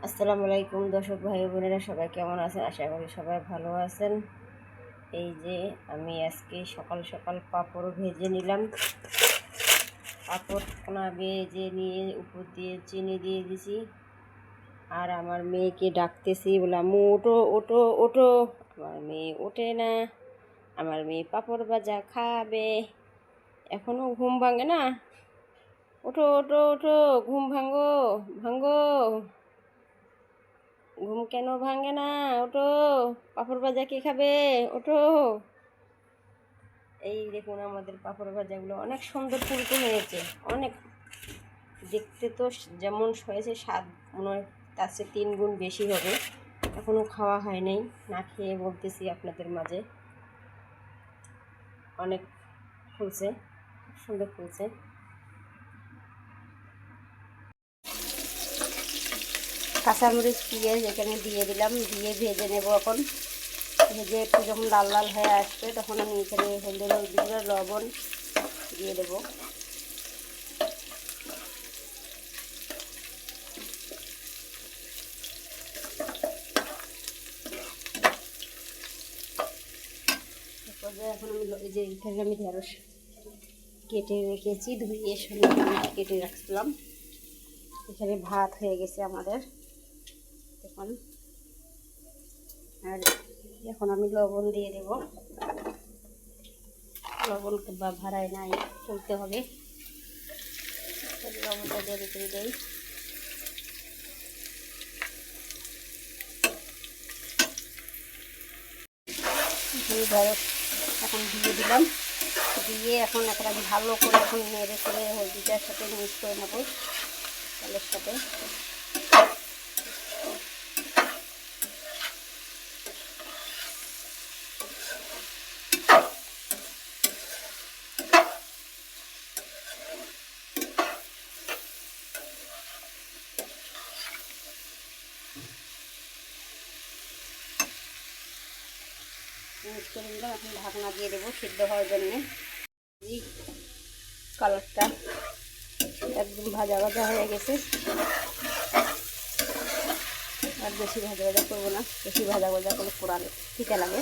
আসসালামু আলাইকুম দর্শক ভাই বোনেরা, সবাই কেমন আছেন? আশা করি সবাই ভালো আছেন। এই যে আমি আজকে সকাল সকাল পাঁপড় ভেজে নিলাম। পাঁপড় কোনা ভেজে নিয়ে উপর দিয়ে চিনি দিয়ে দিছি। আর আমার মেয়েকে ডাকতেছি, বললাম ওটো ওটো ওটো। আমার মেয়ে ওঠে না। আমার মেয়ে পাঁপড় ভাজা খাবে, এখনও ঘুম ভাঙে না। ওঠো ওঠো ওঠো, ঘুম ভাঙো ভাঙো। ঘুম কেন ভাঙে না? ওঠো, পাঁপড় ভাজা কে খাবে? ওঠো। এই দেখুন আমাদের পাঁপড় ভাজাগুলো অনেক সুন্দর ফুলকো হয়েছে। অনেক দেখতে তো যেমন হয়েছে, স্বাদ মনে হয় তার চেয়ে 3 গুণ বেশি হবে। এখনও খাওয়া হয় নাই, না খেয়ে বলতেছি আপনাদের মাঝে। অনেক ফুলছে, খুব সুন্দর ফুলছে। কাঁচামরিচ পেঁয়াজ এখানে দিয়ে দিলাম, দিয়ে ভেজে নেব এখন। ভেজে একটু যখন লাল লাল হয়ে আসবে তখন আমি এখানে হলুদ গুঁড়ো লবণ দিয়ে দেবো। এখন আমি এই যে এখানে আমি ঢেঁড়স কেটে রেখেছি, ধুয়ে সুন্দর কেটে রাখছিলাম। এখানে ভাত হয়ে গেছে আমাদের এখন। আর এখন আমি লবণ দিয়ে দেব। লবণ বা ভাড়ায় নাই তুলতে হবে, লবণটা দেরি করে দেই। ঢেঁড়স এখন দিয়ে দিলাম, দিয়ে এখন একটা ভালো করে এখন নেড়ে করে হলদিটার সাথে মিক্স করে নেবো চালের সাথে। মিক্স করে দিলাম, এখন ঢাকনা দিয়ে দেবো সিদ্ধ হওয়ার জন্যে। এই কালারটা একদম ভাজা ভাজা হয়ে গেছে। আর বেশি ভাজা ভাজা করবো না, বেশি ভাজা ভাজা করলে পোড়ালে ফিকে লাগে।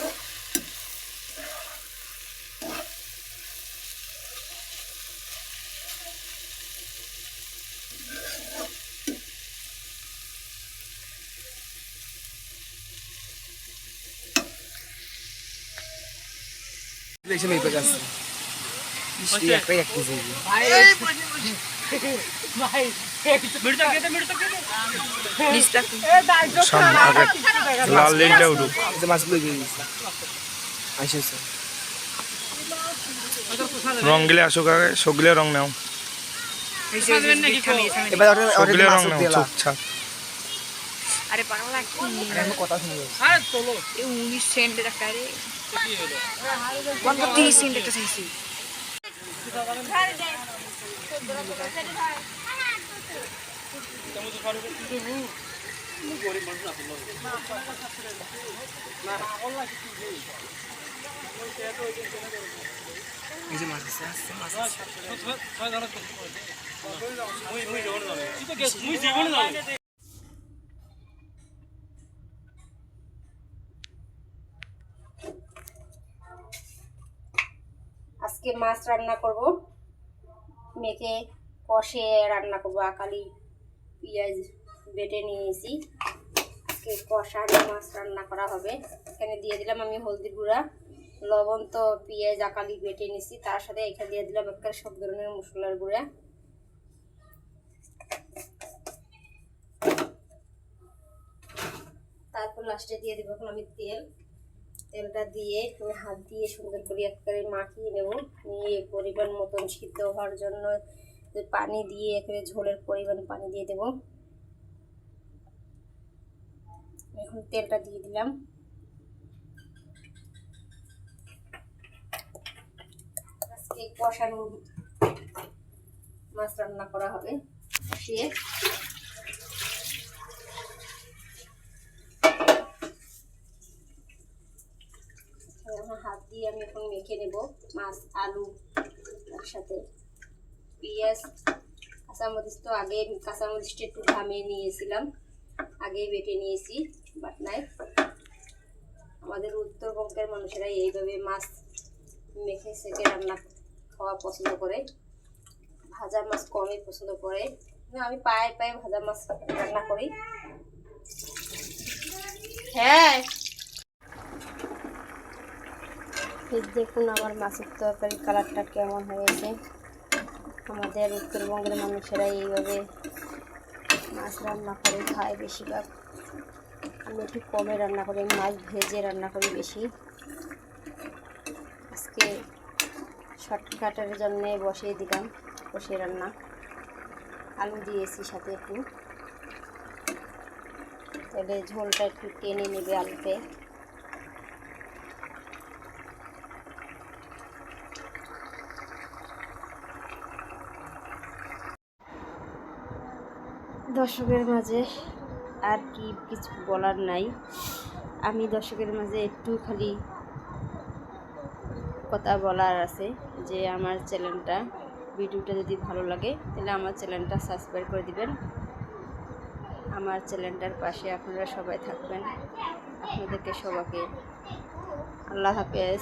লাল লেনটা উঠু রং গিলে আসুক, আগে সগলে রং নাও, সগলে রং নাও চুপচাপ। আরে পাগলা কি কথা শুনবো? আরে চলো এই 19 সেন্ট টাকা রে, 30 সেন্ট একটা চাইছি। আজকে মাছ রান্না করব, মেখে কষে রান্না করব। আকালি পেঁয়াজ বেটে নিয়েছি, আজকে কষা মাছ রান্না করা হবে। এখানে দিয়ে দিলাম আমি হলদি গুঁড়া, লবণ তো পেঁয়াজ আকালি বেটে নিয়েছি, তার সাথে এখানে দিয়ে দিলাম একটা সব ধরনের মশলার গুঁড়া। তারপর লাস্টে দিয়ে দেবো এখন আমি তেলটা দিয়ে আমি হাত দিয়ে সুন্দর করে একবারে মাখিয়ে নেব। নিয়ে পরিমাণ মতন সিদ্ধ হওয়ার জন্য পানি দিয়ে এখানে ঝোলের পরিমাণ পানি দিয়ে দেব। এখন তেলটা দিয়ে দিলাম। আজকে কষানো মাছ রান্না করা হবে, কষিয়ে। হাত দিয়ে আমি এখন মেখে নেব মাছ, আলু, তার সাথে পেঁয়াজ, কাঁচামরিচ। তো আগে কাঁচামরিচটা একটু ঘামিয়ে নিয়েছিলাম, আগেই বেটে নিয়েছি বাটনায়। আমাদের উত্তরবঙ্গের মানুষেরা এইভাবে মাছ মেখে সেকে রান্না খাওয়া পছন্দ করে, ভাজা মাছ কমই পছন্দ করে। আমি পায়ে পায়ে ভাজা মাছ রান্না করি। হ্যাঁ, দেখুন আমার মাছের তরকারি কালারটা কেমন হয়েছে। আমাদের উত্তরবঙ্গের মানুষেরা এইভাবে মাছ রান্না করে খায় বেশিরভাগ। আমি একটু কমে রান্না করি, মাছ ভেজে রান্না করি বেশি। আজকে শর্টকাটের জন্য বসিয়ে দিলাম কষে রান্না, আলু দিয়েছি সাথে একটু, তাহলে ঝোলটা একটু টেনে নেবে আলুতে। দর্শকের মাঝে আর কি কিছু বলার নাই। আমি দর্শকের মাঝে একটু খালি কথা বলার আছে যে আমার চ্যানেলটা, ভিডিওটা যদি ভালো লাগে তাহলে আমার চ্যানেলটা সাবস্ক্রাইব করে দিবেন। আমার চ্যানেলটার পাশে আপনারা সবাই থাকবেন। আপনাদেরকে সবাইকে আল্লাহ হাফেজ।